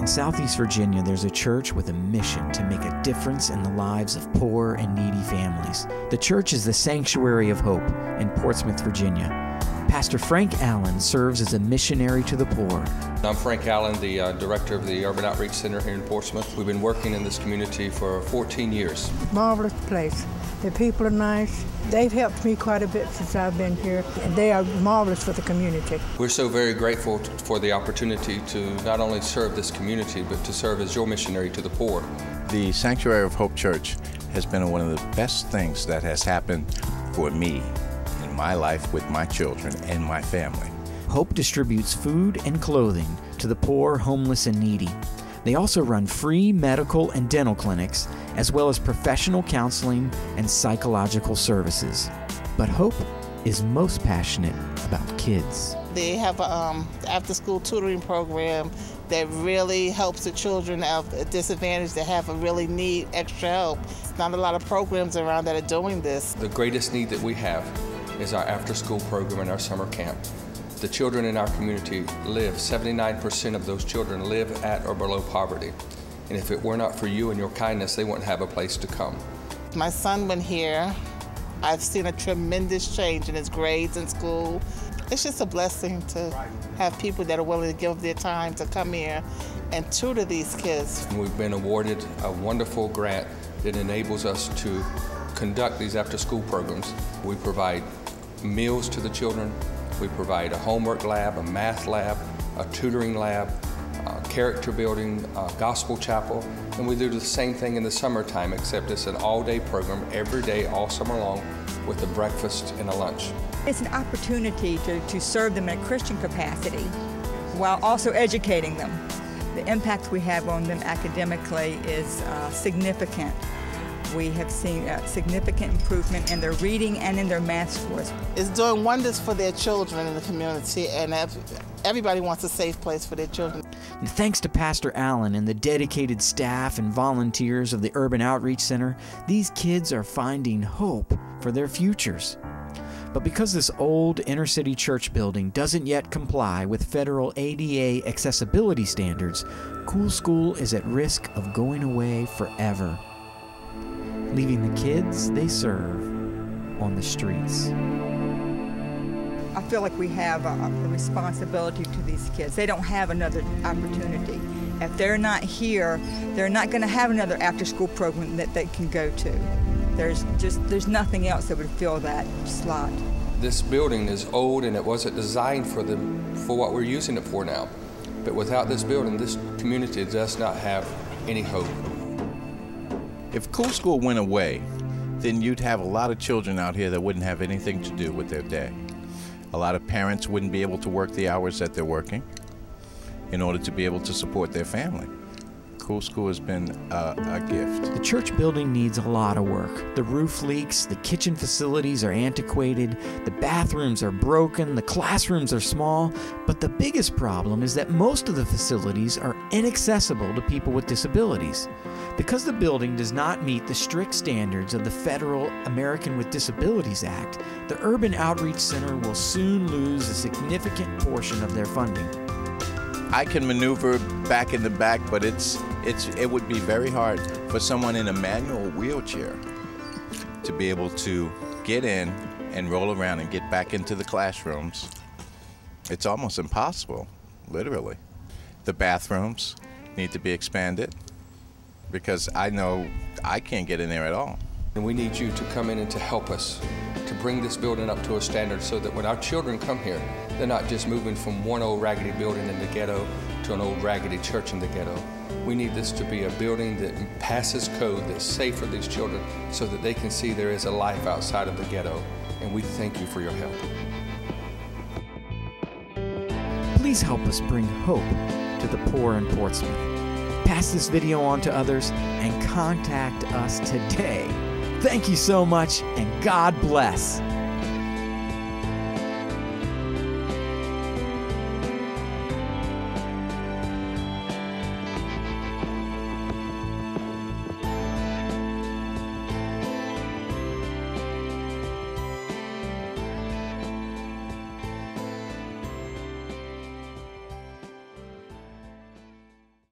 In Southeast Virginia, there's a church with a mission to make a difference in the lives of poor and needy families. The church is the Sanctuary of Hope in Portsmouth, Virginia. Pastor Frank Allen serves as a missionary to the poor. I'm Frank Allen, the director of the Urban Outreach Center here in Portsmouth. We've been working in this community for 14 years. Marvelous place. The people are nice. They've helped me quite a bit since I've been here. And they are marvelous for the community. We're so very grateful for the opportunity to not only serve this community, but to serve as your missionary to the poor. The Sanctuary of Hope Church has been one of the best things that has happened for me in my life with my children and my family. Hope distributes food and clothing to the poor, homeless, and needy. They also run free medical and dental clinics, as well as professional counseling and psychological services. But Hope is most passionate about kids. They have an after-school tutoring program that really helps the children of a disadvantage that have a really need extra help. There's not a lot of programs around that are doing this. The greatest need that we have is our after-school program and our summer camp. The children in our community live, 79% of those children live at or below poverty. And if it were not for you and your kindness, they wouldn't have a place to come. My son went here. I've seen a tremendous change in his grades in school. It's just a blessing to have people that are willing to give their time to come here and tutor these kids. We've been awarded a wonderful grant that enables us to conduct these after-school programs. We provide meals to the children. We provide a homework lab, a math lab, a tutoring lab, character building, gospel chapel, and we do the same thing in the summertime, except it's an all-day program every day, all summer long, with a breakfast and a lunch. It's an opportunity to serve them in a Christian capacity while also educating them. The impact we have on them academically is significant. We have seen a significant improvement in their reading and in their math scores. It's doing wonders for their children in the community, and everybody wants a safe place for their children. And thanks to Pastor Allen and the dedicated staff and volunteers of the Urban Outreach Center, these kids are finding hope for their futures. But because this old inner-city church building doesn't yet comply with federal ADA accessibility standards, Cool School is at risk of going away forever, leaving the kids they serve on the streets. I feel like we have a responsibility to these kids. They don't have another opportunity. If they're not here, they're not going to have another after-school program that they can go to. There's nothing else that would fill that slot. This building is old and it wasn't designed for what we're using it for now. But without this building, this community does not have any hope. If Cool School went away, then you'd have a lot of children out here that wouldn't have anything to do with their day. A lot of parents wouldn't be able to work the hours that they're working in order to be able to support their family. Cool School has been a gift. The church building needs a lot of work. The roof leaks, the kitchen facilities are antiquated, the bathrooms are broken, the classrooms are small, but the biggest problem is that most of the facilities are inaccessible to people with disabilities. Because the building does not meet the strict standards of the Federal American with Disabilities Act, the Urban Outreach Center will soon lose a significant portion of their funding. I can maneuver back in the back, but it would be very hard for someone in a manual wheelchair to be able to get in and roll around and get back into the classrooms. It's almost impossible, literally. The bathrooms need to be expanded because I know I can't get in there at all. And we need you to come in and to help us to bring this building up to a standard so that when our children come here, they're not just moving from one old raggedy building in the ghetto to an old raggedy church in the ghetto. We need this to be a building that passes code, that's safe for these children so that they can see there is a life outside of the ghetto. And we thank you for your help. Please help us bring hope to the poor in Portsmouth. Pass this video on to others and contact us today. Thank you so much, and God bless.